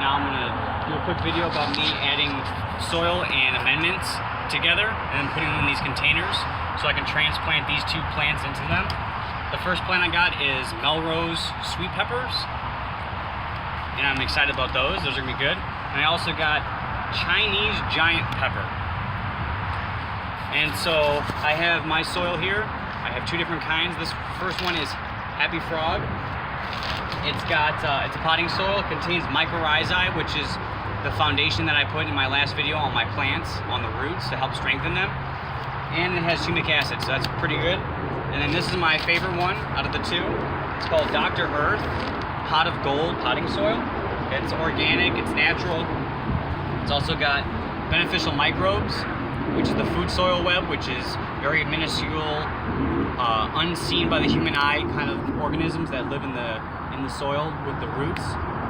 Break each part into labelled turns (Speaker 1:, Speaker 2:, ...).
Speaker 1: now I'm gonna do a quick video about me adding soil and amendments together and then putting them in these containers so I can transplant these two plants into them. The first plant I got is Melrose sweet peppers, and I'm excited about those. Those are gonna be good. And I also got Chinese giant pepper. And so I have my soil here. I have two different kinds. This first one is Happy Frog. It's a potting soil. It contains mycorrhizae, which is the foundation that I put in my last video on my plants, on the roots to help strengthen them. And it has humic acid, so that's pretty good. And then this is my favorite one out of the two. It's called Dr. Earth Pot of Gold potting soil. It's organic, it's natural. It's also got beneficial microbes, which is the food soil web, which is very minuscule, unseen by the human eye kind of organisms that live in the soil with the roots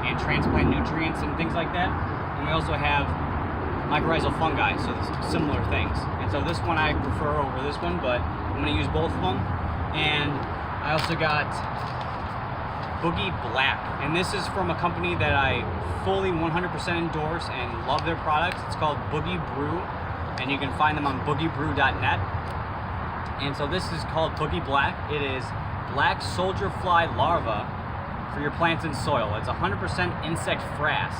Speaker 1: and transplant nutrients and things like that. And we also have mycorrhizal fungi, so similar things. And so this one I prefer over this one, but I'm gonna use both of them. And I also got Boogie Black, and this is from a company that I fully 100% endorse and love their products. It's called Boogie Brew, and you can find them on boogiebrew.net. And so this is called Boogie Black. It is black soldier fly larva for your plants and soil. It's 100% insect frass,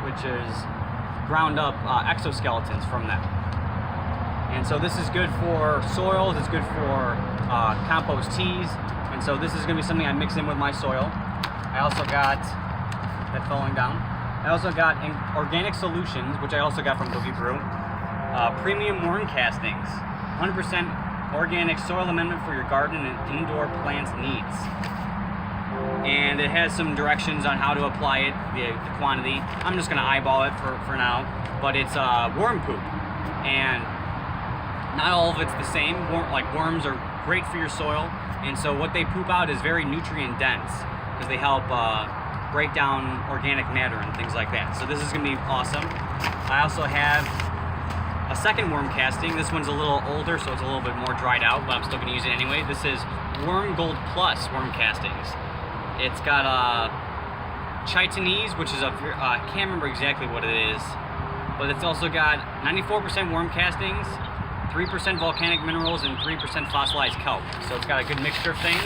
Speaker 1: which is ground up exoskeletons from them. And so this is good for soils, it's good for compost teas, and so this is going to be something I mix in with my soil. I also got, that falling down, I also got organic solutions, which I also got from Boogie Brew, premium worm castings, 100% organic soil amendment for your garden and indoor plants needs. And it has some directions on how to apply it, the quantity. I'm just going to eyeball it for now, but it's worm poop, and not all of it's the same. Like worms are great for your soil, and so what they poop out is very nutrient dense because they help break down organic matter and things like that. So this is going to be awesome. I also have a second worm casting. This one's a little older, so it's a little bit more dried out, but I'm still going to use it anyway. This is Worm Gold Plus worm castings. It's got chitinese, which is I can't remember exactly what it is, but it's also got 94% worm castings, 3% volcanic minerals, and 3% fossilized kelp. So it's got a good mixture of things.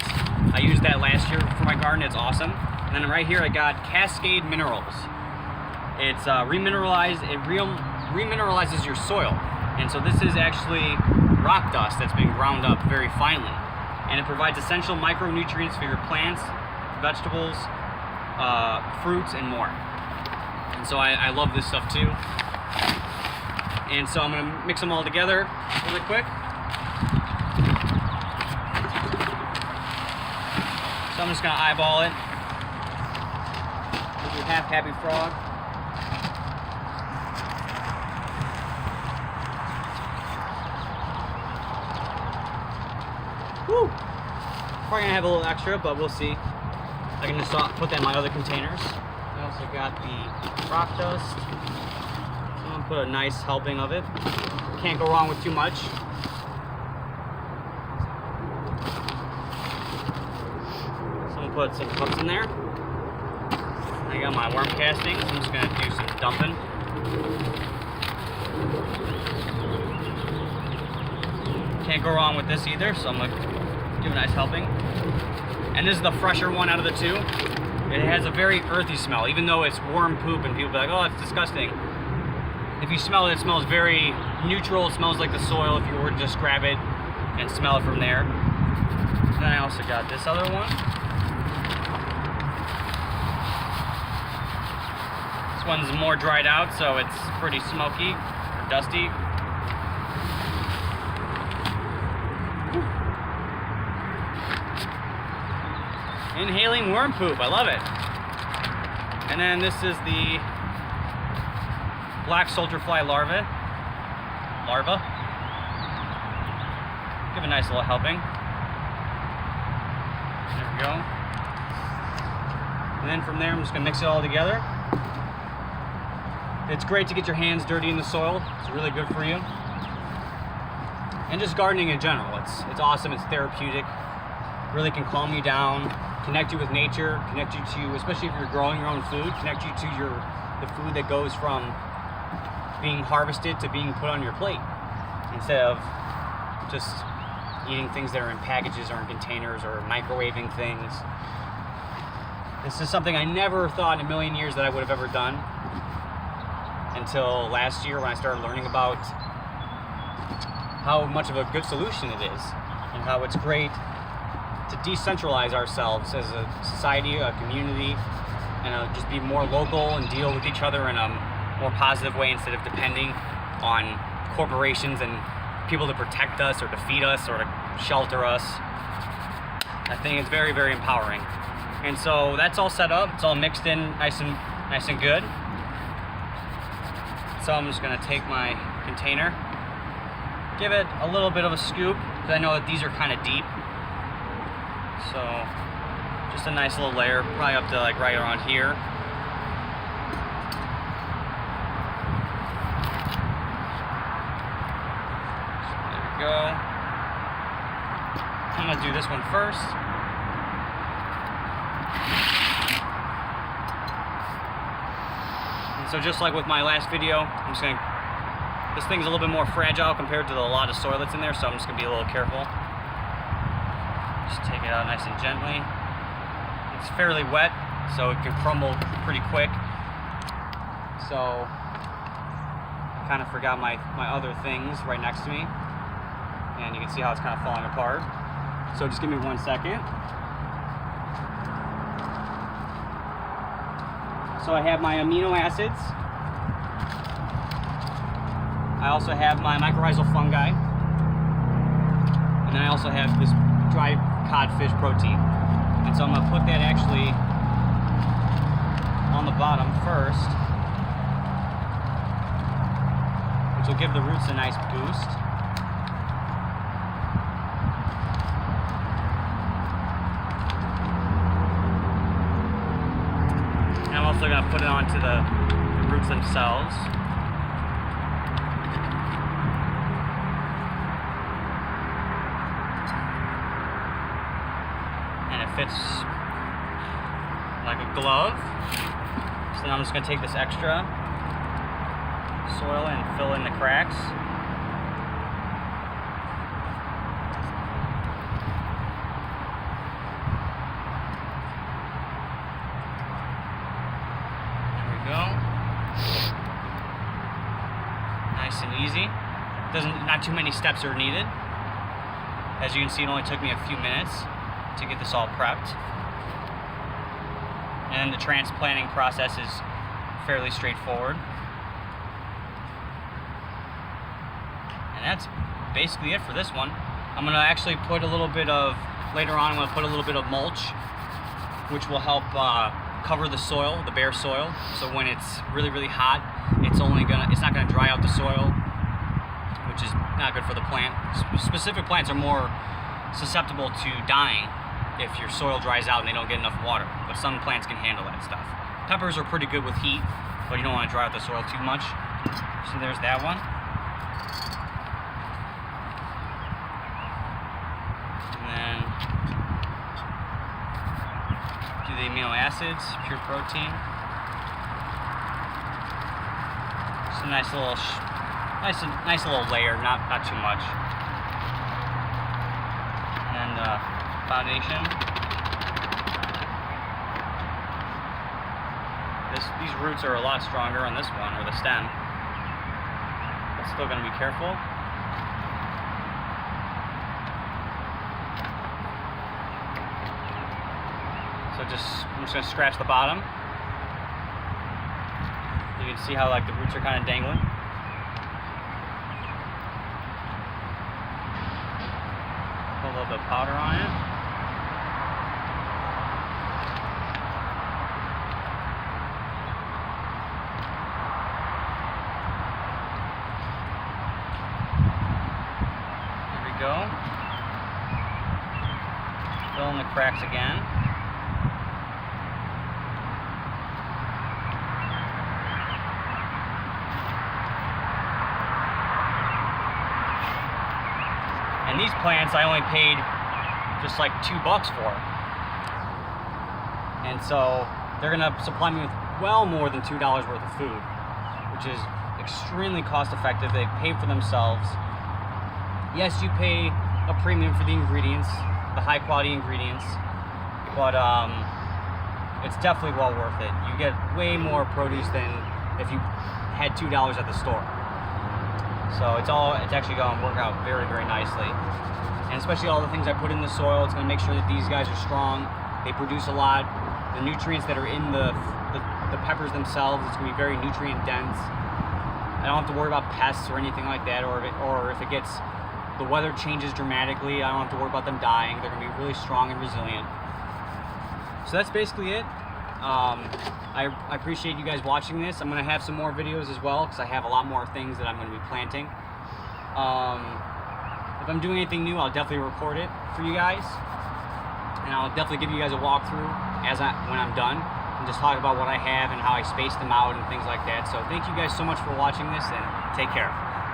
Speaker 1: I used that last year for my garden. It's awesome. And then right here I got Cascade Minerals. It's remineralizes your soil. And so this is actually rock dust that's been ground up very finely. And it provides essential micronutrients for your plants, vegetables, fruits, and more. And so I love this stuff too. And so I'm gonna mix them all together really quick. So I'm just gonna eyeball it. With your half Happy Frog. Woo! Probably gonna have a little extra, but we'll see. I can just put that in my other containers. I also got the rock dust. So I'm gonna put a nice helping of it. Can't go wrong with too much. So I'm gonna put some cups in there. I got my worm castings. I'm just gonna do some dumping. Can't go wrong with this either, so I'm gonna give a nice helping. And this is the fresher one out of the two. It has a very earthy smell, even though it's worm poop and people be like, oh, it's disgusting. If you smell it, it smells very neutral. It smells like the soil if you were to just grab it and smell it from there. And then I also got this other one. This one's more dried out, so it's pretty smoky or dusty. Inhaling worm poop, I love it. And then this is the black soldier fly larva. Give a nice little helping. There we go. And then from there, I'm just gonna mix it all together. It's great to get your hands dirty in the soil. It's really good for you. And just gardening in general. It's awesome, it's therapeutic. really can calm you down, connect you with nature, connect you to, especially if you're growing your own food, connect you to the food that goes from being harvested to being put on your plate, instead of just eating things that are in packages or in containers or microwaving things. This is something I never thought in a million years that I would have ever done until last year when I started learning about how much of a good solution it is and how it's great to decentralize ourselves as a society, a community, and just be more local and deal with each other in a more positive way instead of depending on corporations and people to protect us or to feed us or to shelter us. I think it's very, very empowering. And so that's all set up. It's all mixed in nice and good. So I'm just gonna take my container, give it a little bit of a scoop, because I know that these are kind of deep. So just a nice little layer, probably up to like right around here. There we go. I'm gonna do this one first. And so just like with my last video, I'm just gonna, this thing's a little bit more fragile compared to a lot of soil that's in there, so I'm just gonna be a little careful. Just take it out nice and gently. It's fairly wet, so it can crumble pretty quick. So I kind of forgot my other things right next to me, and you can see how it's kind of falling apart. So just give me 1 second. So I have my amino acids. I also have my mycorrhizal fungi. And then I also have this dry codfish protein. And so I'm going to put that actually on the bottom first, which will give the roots a nice boost. And I'm also going to put it onto the roots themselves. Fits like a glove. So then I'm just going to take this extra soil and fill in the cracks. There we go. Nice and easy. Not too many steps are needed. As you can see, it only took me a few minutes to get this all prepped. And the transplanting process is fairly straightforward. And that's basically it for this one. I'm gonna actually put a little bit of, later on I'm gonna put a little bit of mulch, which will help cover the soil, the bare soil. So when it's really, really hot, it's not gonna dry out the soil, which is not good for the plant. Specific plants are more susceptible to dying if your soil dries out and they don't get enough water, but some plants can handle that stuff. Peppers are pretty good with heat, but you don't want to dry out the soil too much. So there's that one. And then do the amino acids, pure protein. Just a nice little layer, not too much. And foundation. These roots are a lot stronger on this one, or the stem. But still going to be careful. So I'm just going to scratch the bottom. You can see how like the roots are kind of dangling. Put a little bit of powder on it. Go. Fill in the cracks again. And these plants I only paid just like $2 for it. And so they're gonna supply me with well more than $2 worth of food, which is extremely cost effective. They pay for themselves. Yes, you pay a premium for the ingredients, the high quality ingredients, but it's definitely well worth it. You get way more produce than if you had $2 at the store. So it's actually going to work out very, very nicely. And especially all the things I put in the soil, it's going to make sure that these guys are strong. They produce a lot. The nutrients that are in the peppers themselves, it's going to be very nutrient dense. I don't have to worry about pests or anything like that, or if it gets, the weather changes dramatically, I don't have to worry about them dying. They're going to be really strong and resilient. So that's basically it. I appreciate you guys watching this. I'm going to have some more videos as well, because I have a lot more things that I'm going to be planting. If I'm doing anything new, I'll definitely record it for you guys. And I'll definitely give you guys a walkthrough when I'm done, and just talk about what I have and how I space them out and things like that. So thank you guys so much for watching this, and take care.